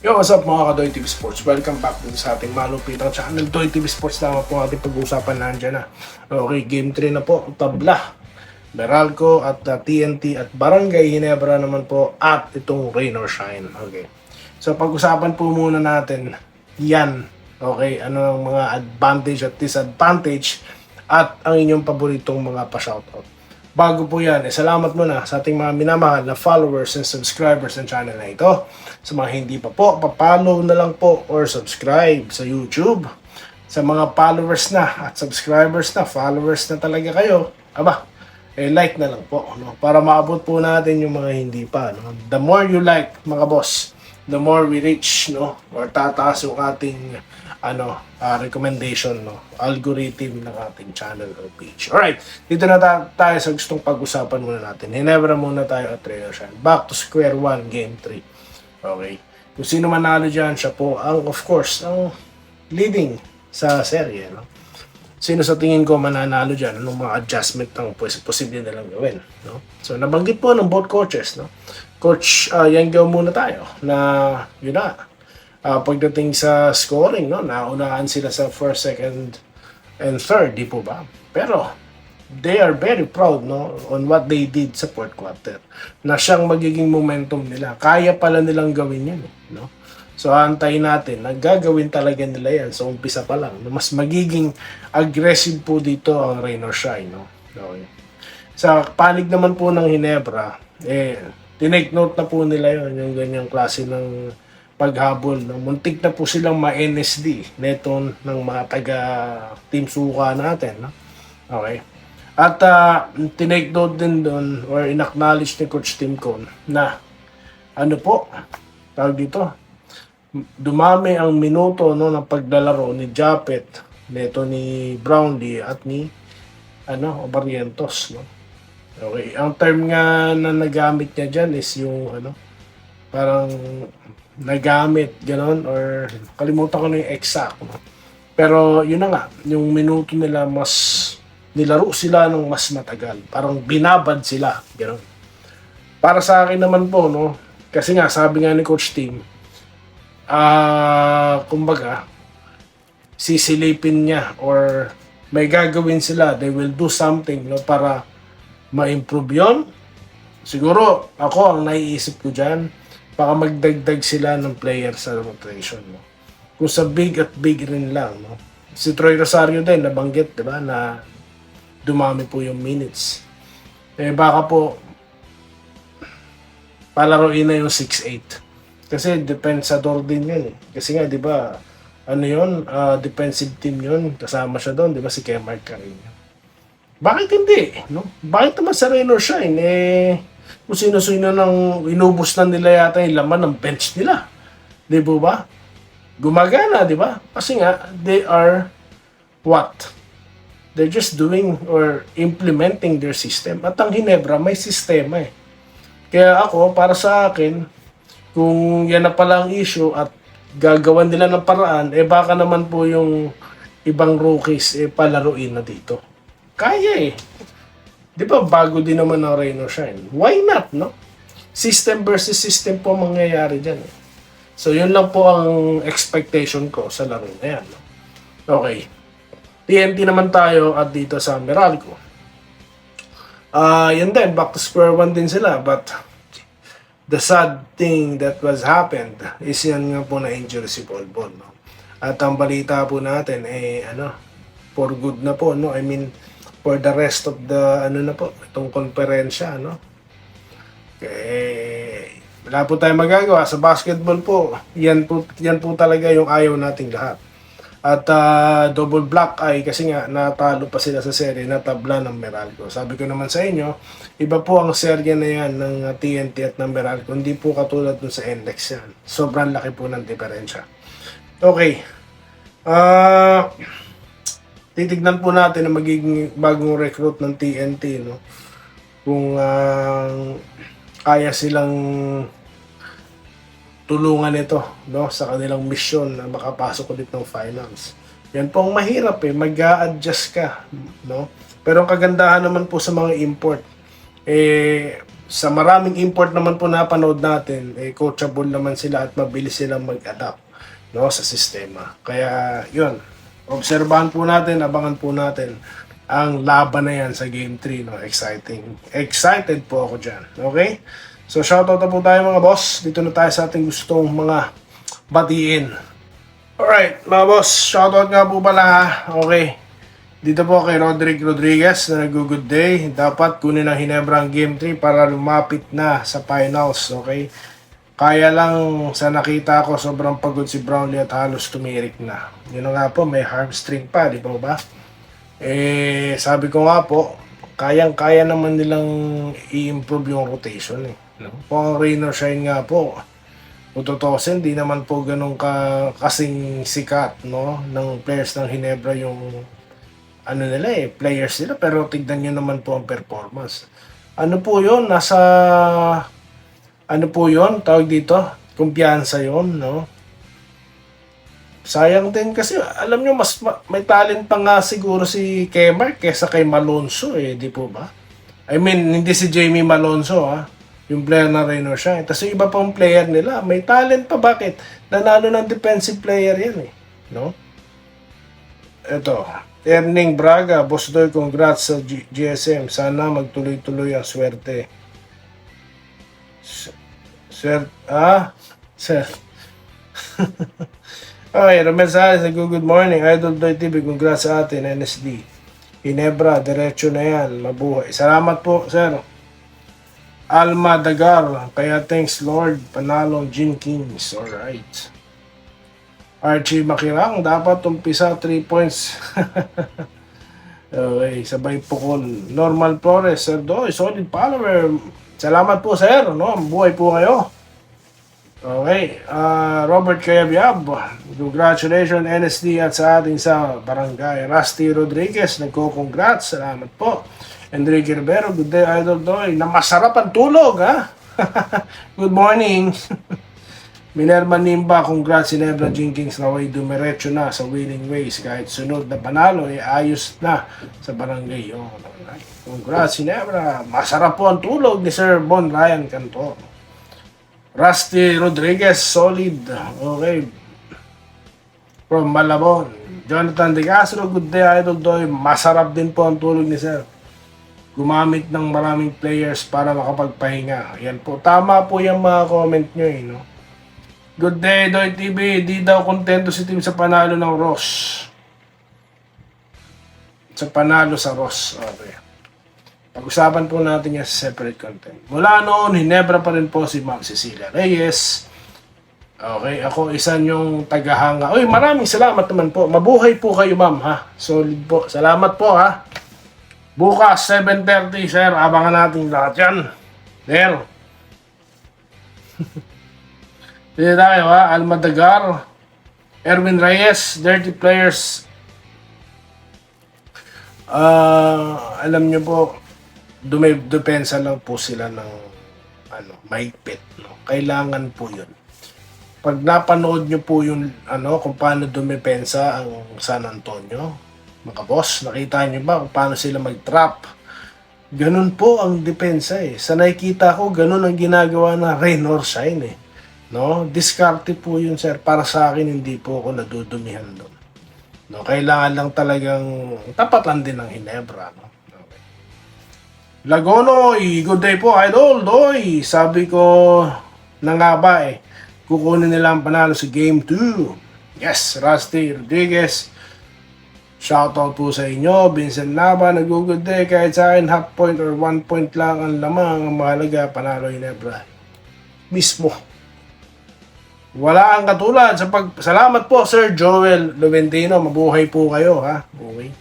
Yo, what's up mga ka-Doy TV Sports? Welcome back din sa ating malupitang channel. Doy TV Sports naman po ating pag-uusapan nandiyan na. Okay, game 3 na po. Tabla, Meralco at TNT at Barangay Ginebra naman po at itong Rain or Shine. Okay. So pag-usapan po muna natin yan. Okay, ano ang mga advantage at disadvantage at ang inyong paboritong mga pa-shoutout. Bago po yan, salamat muna sa ating mga minamahal na followers and subscribers ng channel na ito. Sa mga hindi pa po, pa-follow na lang po or subscribe sa YouTube. Sa mga followers na at subscribers na, followers na talaga kayo, like na lang po, no? Para maabot po natin yung mga hindi pa. No? The more you like, mga boss, the more we reach, no? Or tataas yung ating recommendation, no? Algorithm ng ating channel or page. Alright, dito na tayo sa gustong pag-usapan muna natin. Hinebra muna tayo at Rain or Shine. Back to square one, game 3. Okay. Kung sino manalo dyan, siya po ang, of course, ang leading sa serye. No? Sino sa tingin ko mananalo dyan? Anong mga adjustment ang posible nilang gawin? No? So, nabanggit po ng both coaches. No? Coach Yanggao muna tayo na yun na. Pagdating sa scoring, no? Naunahan sila sa first, second, and third, di po ba? Pero, they are very proud, no, on what they did sa fourth quarter. Na siyang magiging momentum nila. Kaya pala nilang gawin yun, no? So, antayin natin. Naggagawin talaga nila yan. So, umpisa pa lang. Mas magiging aggressive po dito ang Rain or Shine, no? Okay. Sa panig naman po ng Ginebra, tinake note na po nila yon yung ganyang klase ng paghabol. No? Muntik na po silang ma-NSD neto ng mga taga-team suka natin, no? Okay. At tinake note din doon or in-acknowledge ni Coach Tim Cone na tawag dito, dumami ang minuto, no, ng paglalaro ni Japet, neto ni Brownlee at ni Barrientos, no. Okay, ang term nga na nagamit niya diyan is yung parang nagamit ganon or kalimutan ko na yung exact, no? Pero yun na nga, yung minuto nila nilaro sila ng mas matagal. Parang binabad sila. Gano'n. Para sa akin naman po, no? Kasi nga, sabi nga ni Coach Tim, kumbaga, sisilipin niya or may gagawin sila. They will do something, no? Para ma-improve yun. Siguro, ako, ang naiisip ko dyan, baka magdagdag sila ng player sa rotation, no? Kung sa big at big rin lang, no? Si Troy Rosario din, nabanggit, di ba, na dumami po yung minutes. Baka po palaruin na yung 6-8. Kasi defensador din yun. Kasi nga, di ba, defensive team yun. Kasama siya doon, di ba, si Kemar Carino. Bakit hindi? No? Bakit naman sa Rain or Shine? Kung sino-sino nang inubos na nila yata yung laman ng bench nila. Di ba? Gumagana, di ba? Kasi nga, they are what? They're just doing or implementing their system. At ang Ginebra, may sistema eh. Kaya ako, para sa akin, kung yan na pala ang issue at gagawan nila ng paraan, baka naman po yung ibang rookies palaruin na dito. Kaya eh. Di ba bago din naman ang Rain or Shine? Why not, no? System versus system po mangyayari dyan eh. So yun lang po ang expectation ko sa laro na yan. No? Okay. TNT naman tayo at dito sa Meralco. Yan din, back to square one din sila. But the sad thing that was happened is yan nga po na injury si Paul Bon. No? At ang balita po natin for good na po. No? I mean, for the rest of the itong konferensya. No? Wala po tayong magagawa. Sa basketball po, yan po talaga yung ayaw nating lahat. At double black eye kasi nga natalo pa sila sa serye na tabla ng Meralco. Sabi ko naman sa inyo, iba po ang serye na yan ng TNT at ng Meralco. Hindi po katulad dun sa NLEX yan. Sobrang laki po ng diferensya. Okay. Titignan po natin ang magiging bagong recruit ng TNT. No? Kung kaya silang tulungan ito, no, sa kanilang mission na makapasok ulit ng finals. Yan po ang mahirap mag-a-adjust ka, no? Pero ang kagandahan naman po sa mga import, sa maraming import naman po na panood natin, coachable naman sila at mabilis silang mag-adapt, no, sa sistema. Kaya yun, obserbahan po natin, abangan po natin ang laban na yan sa Game 3. No? Excited po ako dyan. Okay? So shoutout na po tayo mga boss. Dito na tayo sa ating gustong mga batiin. Alright, mga boss, shoutout nga po pala ha. Okay. Dito po kay Roderick Rodriguez na nag-good day. Dapat kunin ang Hinebra ang Game 3 para lumapit na sa finals. Okay? Kaya lang sa nakita ko, sobrang pagod si Brownlee at halos tumirik na. Yun na nga po, may hamstring pa, di ba? Sabi ko nga po, kayang-kaya naman nilang i-improve yung rotation eh. No? Kung ang rain or shine nga po, kung tutusin, di naman po ganun kasing sikat, no, ng players ng Hinebra yung ano nila players nila, pero tignan nyo naman po ang performance. Ano po yun? Ano po yun? Tawag dito? Kumpiyansa yun, no? Sayang din kasi, alam nyo, may talent pa nga siguro si Kemar kesa kay Malonzo di po ba? I mean, hindi si Jamie Malonzo, yung player na Raynor siya. Tapos yung iba pang player nila, may talent pa, bakit? Nanalo ng defensive player yan no? Ito, Erning Braga, Boss Doy, congrats sa GSM. Sana magtuloy-tuloy ang swerte. Sir. Okay, Romel Sales, good morning. Idol Doy TV, congrats sa atin, NSD. Hinebra, diretso na yan, mabuhay. Salamat po, sir. Alma Dagar, kaya thanks Lord, panalo Gene Kings. Alright. Archie Makirang, dapat umpisa 3 points. Okay, sabay pukol. Normal Flores, Sir Doy, solid follower. Salamat po, sir. No? Buhay po kayo. Okay, Robert Kayabyab, congratulations NSD at sa ating sa barangay. Rusty Rodriguez, nagko-congrats. Salamat po. Enrique Rivero, good day, Idol Doy. Na masarap ang tulog, ha? Good morning. Minerva Nimba, congrats Hinebra Jenkins na way dumiretso na sa winning ways. Kahit sunod na panalo, ayos na sa barangay. Congrats Hinebra. Masarap po ang tulog ni Sir Bon Ryan Cantor. Rusty Rodriguez, solid. Okay. From Malabon. Jonathan De Castro, good day Idol Doy. Masarap din po ang tulog ni Sir. Gumamit ng maraming players para makapagpahinga. Yan po. Tama po yung mga comment nyo no? Good day, Doy TV. Di daw kontento si team sa panalo ng Ross. Sa panalo sa Ross. Okay. Pag-usapan po natin yan sa separate content. Mula noon, Hinebra pa rin po si Ma'am Cecilia Reyes. Okay, ako isa nyong tagahanga. Uy, maraming salamat naman po. Mabuhay po kayo, ma'am, ha? Solid po. Salamat po, ha? Bukas, 7:30, sir. Abangan natin lahat yan. There. Dito tayo ha, Almadagar, Erwin Reyes, Dirty Players. Alam nyo po, dumepensa lang po sila ng mahigpit. No? Kailangan po yun. Pag napanood nyo po yung kung paano dumepensa ang San Antonio, mga boss, nakita nyo ba kung paano sila mag-trap? Ganun po ang depensa Sa nakikita ko, ganun ang ginagawa na rain or shine No? Diskarte po yun, sir. Para sa akin, hindi po ako nadudumihan doon. No? Kailangan lang talagang tapatan din ng Hinebra. No? Okay. Lagonoy, good day po, Idol Doy. Sabi ko na nga ba kukunin nila ang panalo sa Game 2. Yes, Rusty Rodriguez. Shoutout po sa inyo. Vincent Nava, nag-good day. Kahit sa akin, half point or 1 point lang ang lamang. Ang mahalaga, panalo Hinebra. Mismo. Wala ang katulad sa salamat po Sir Joel Loventino, mabuhay po kayo ha. Okay.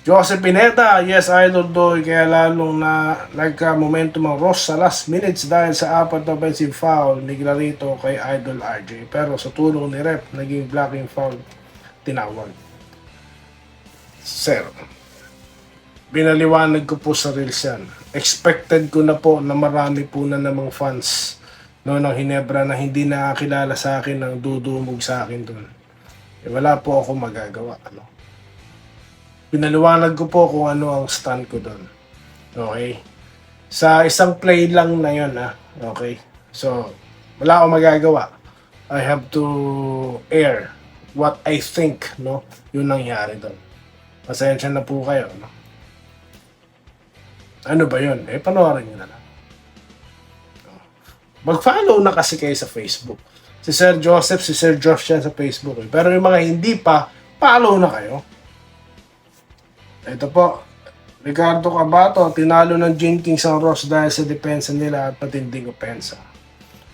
Joseph Pineta, yes Idol Doy, kaya lalong na nagka-momentum ang Ross sa last minutes dahil sa 4 na offensive foul ni Clarito kay Idol RJ. Pero sa tulong ni Rep, naging blocking foul tinawag. Sir, binaliwanag ko po sa reels yan. Expected ko na po na marami po na namang fans ng Hinebra na hindi nakakilala sa akin ng dudumog sa akin doon. Wala po ako magagawa. Pinaliwanag ko po kung ano ang stand ko doon. Okay? Sa isang play lang na yun, okay? So, wala akong magagawa. I have to air what I think, no? Yun nangyari doon. Pasensya na po kayo, no? Ano ba yun? Panoorin nyo na lang. Mag-follow na kasi kayo sa Facebook. Si Sir Joseph, si Sir Josh yan sa Facebook. Pero yung mga hindi pa, follow na kayo. Ito po, Ricardo Cabato, tinalo ng Gene Kings ang Ross dahil sa depensa nila at matinding opensa.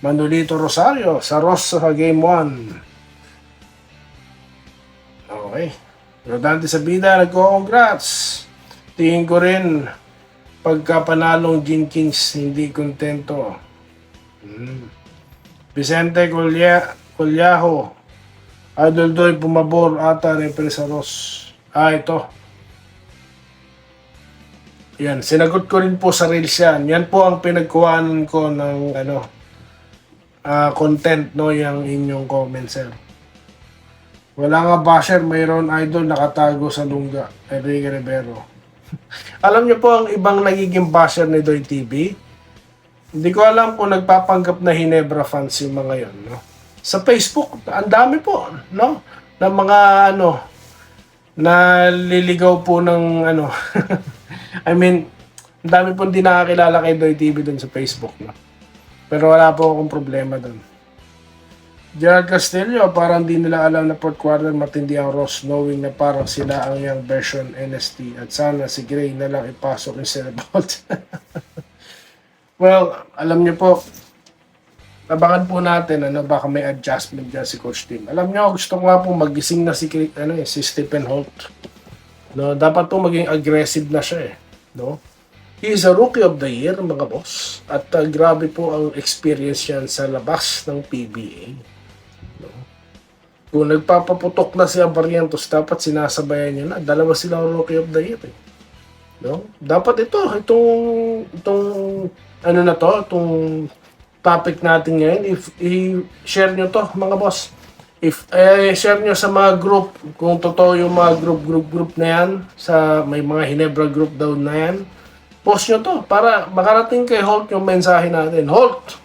Manolito Rosario, sa Ross sa Game 1. Okay. Rodante Sabida, nagko-congrats. Tingin ko rin, pagka panalong Gene Kings, hindi kontento. Vicente Colyaho, Idol Doy, pumabor ata repre sa Ross. Ito. Yan, sinagot ko rin po sa Reels yan. Yan po ang pinagkuhanan ko ng content, no, yung inyong comment, sir. Wala nga basher, mayroon idol nakatago sa lungga. Enrique Rivero. Alam niyo po ang ibang nagiging basher ni Doy TV? Hindi ko alam kung nagpapanggap na Hinebra fans yung mga yon, no? Sa Facebook, ang dami po, no? Ng mga naliligaw po ng I mean, ang dami po hindi nakakilala kay Doy TV dun sa Facebook, no? Pero wala po akong problema dun. Gerald Castillo, parang di nila alam na fourth quarter matindi ang Ross, knowing na parang sila ang young version NST at sana si Gray na lang ipasok yung Cerebalt. Well, alam niyo po, abangan po natin, baka may adjustment dyan si Coach Tim. Alam niyo, gusto ko nga po magising na si Stephen Holt. No, dapat po maging aggressive na siya, no? He is a rookie of the year, mga boss. At grabe po ang experience yan sa labas ng PBA. No? Kung nagpapaputok na si Barrientos, dapat sinasabayan niya na. Dalawa silang rookie of the year. No? Dapat itong itong topic natin ngayon, i-share nyo to, mga boss. Share nyo sa mga group, kung totoo yung mga group na yan, may mga Hinebra group daw na yan, post nyo to, para makarating kay Holt yung mensahe natin. Holt!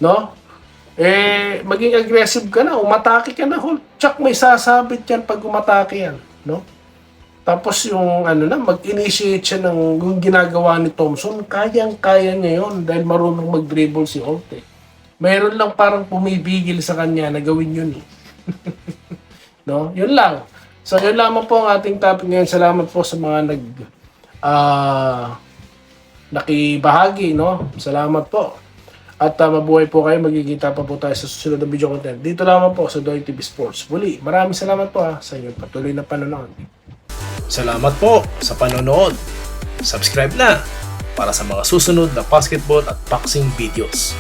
No? Maging aggressive ka na, umatake ka na, Holt. Tsak, may sasabit yan pag umatake yan. No? Tapos yung mag-initiate siya ng yung ginagawa ni Thompson, kayang-kaya niya yun dahil marunong mag-dribble si Holt. Mayroon lang parang pumibigil sa kanya na gawin yun. No? Yun lang. So yun lamang po ang ating topic ngayon. Salamat po sa mga nakibahagi, no? Salamat po. At mabuhay po kayo. Magkikita pa po tayo sa susunod na video content. Dito lamang po sa Doy TV Sports. Muli, maraming salamat po sa inyong patuloy na panonood. Salamat po sa panonood. Subscribe na para sa mga susunod na basketball at boxing videos.